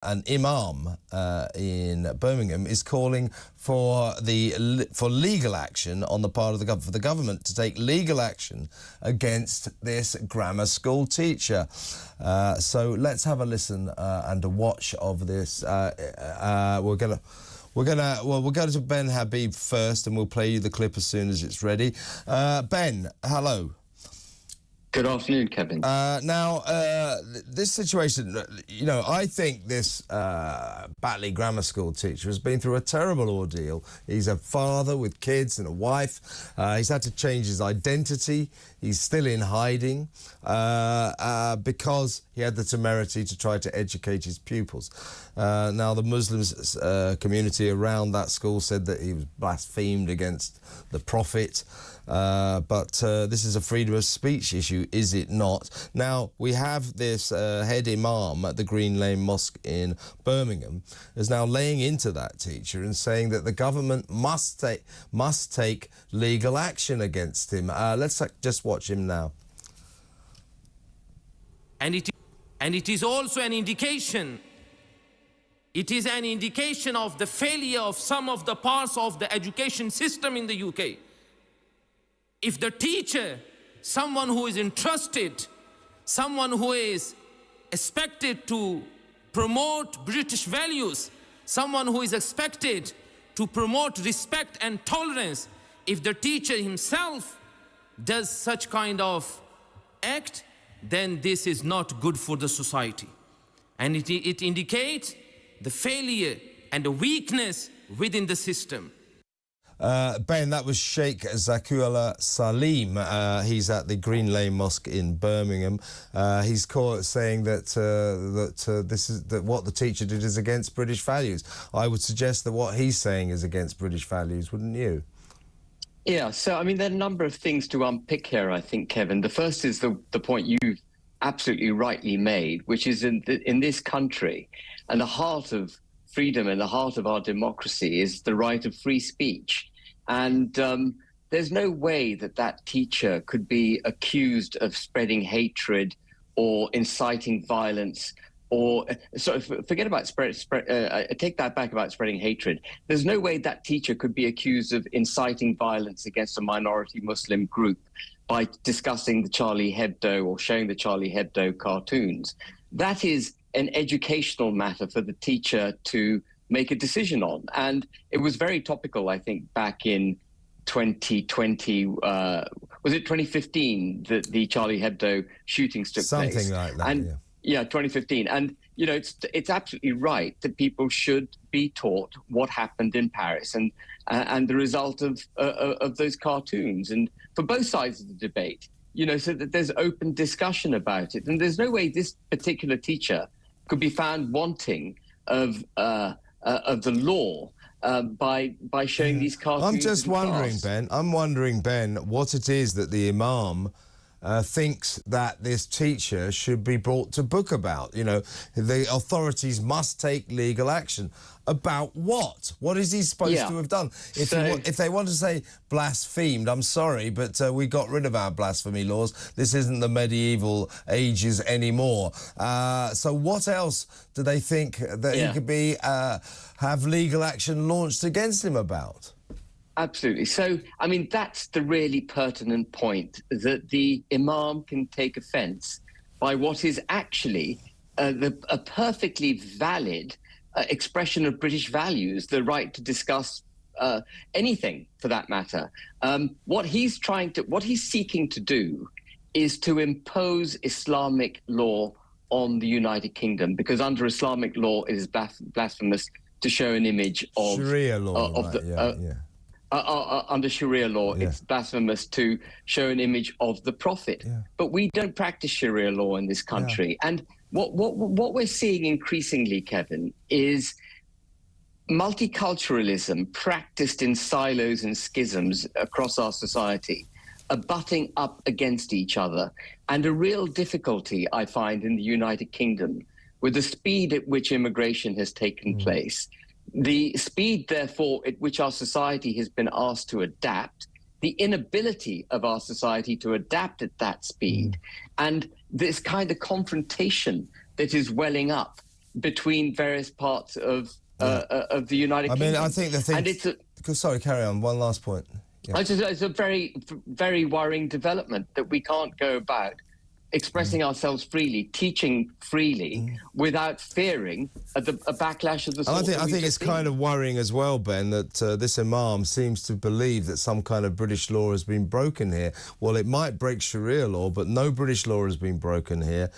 An imam in Birmingham is calling for legal action on the part of the government to take legal action against this grammar school teacher. So let's have a listen and a watch of this. We'll go to Ben Habib first, and we'll play you the clip as soon as it's ready. Ben, hello. Good afternoon, Kevin. Now, this situation, you know, I think this Batley Grammar School teacher has been through a terrible ordeal. He's a father with kids and a wife. He's had to change his identity. He's still in hiding because he had the temerity to try to educate his pupils. Now, the Muslims community around that school said that he was blasphemed against the Prophet. But this is a freedom of speech issue, is it not? Now, we have this head imam at the Green Lane Mosque in Birmingham is now laying into that teacher and saying that the government must take legal action against him. Let's just watch him now. And it is also an indication. It is an indication of the failure of some of the parts of the education system in the UK. If the teacher, someone who is entrusted, someone who is expected to promote British values, someone who is expected to promote respect and tolerance, if the teacher himself does such kind of act, then this is not good for the society. And it indicates the failure and the weakness within the system. Ben, that was Sheikh Zakiullah Salim. He's at the Green Lane Mosque in Birmingham. He's saying that what the teacher did is against British values. I would suggest that what he's saying is against British values, wouldn't you? Yeah, so I mean, there are a number of things to unpick here, I think, Kevin. The first is the point you've absolutely rightly made, which is in this country, and the heart of freedom and the heart of our democracy is the right of free speech. And there's no way that that teacher could be accused of spreading hatred or inciting violence or forget about take that back about spreading hatred. There's no way that teacher could be accused of inciting violence against a minority Muslim group by discussing the Charlie Hebdo or showing the Charlie Hebdo cartoons. That is an educational matter for the teacher to make a decision on. And it was very topical, I think, back in 2020, was it 2015 that the Charlie Hebdo shootings took place? Something like that, and, yeah, 2015. And, you know, it's absolutely right that people should be taught what happened in Paris and the result of those cartoons. And for both sides of the debate, you know, so that there's open discussion about it. And there's no way this particular teacher could be found wanting of the law by showing these cartoons. I'm just wondering, Ben. I'm wondering, Ben, what it is that the Imam thinks that this teacher should be brought to book about. You know, the authorities must take legal action. About what? What is he supposed to have done? If they want to say blasphemed, I'm sorry, but we got rid of our blasphemy laws. This isn't the medieval ages anymore. So what else do they think that he could be have legal action launched against him about? Absolutely. So, I mean, that's the really pertinent point, that the Imam can take offence by what is actually a perfectly valid expression of British values, the right to discuss anything for that matter. What he's seeking to do is to impose Islamic law on the United Kingdom, because under Islamic law it is blasphemous to show an image of Sharia law, under Sharia law, it's blasphemous to show an image of the Prophet. But we don't practice Sharia law in this country. And what we're seeing increasingly, Kevin, is multiculturalism practiced in silos and schisms across our society, abutting up against each other. And a real difficulty, I find, in the United Kingdom with the speed at which immigration has taken place, the speed, therefore, at which our society has been asked to adapt, the inability of our society to adapt at that speed, and this kind of confrontation that is welling up between various parts of the United Kingdom. I mean, I think the thing... And it's sorry, carry on. One last point. Yeah. It's a very, very worrying development that we can't go about expressing ourselves freely, teaching freely, without fearing a backlash of the sort. I think it's kind of worrying as well, Ben, that this Imam seems to believe that some kind of British law has been broken here. Well, it might break Sharia law, but no British law has been broken here.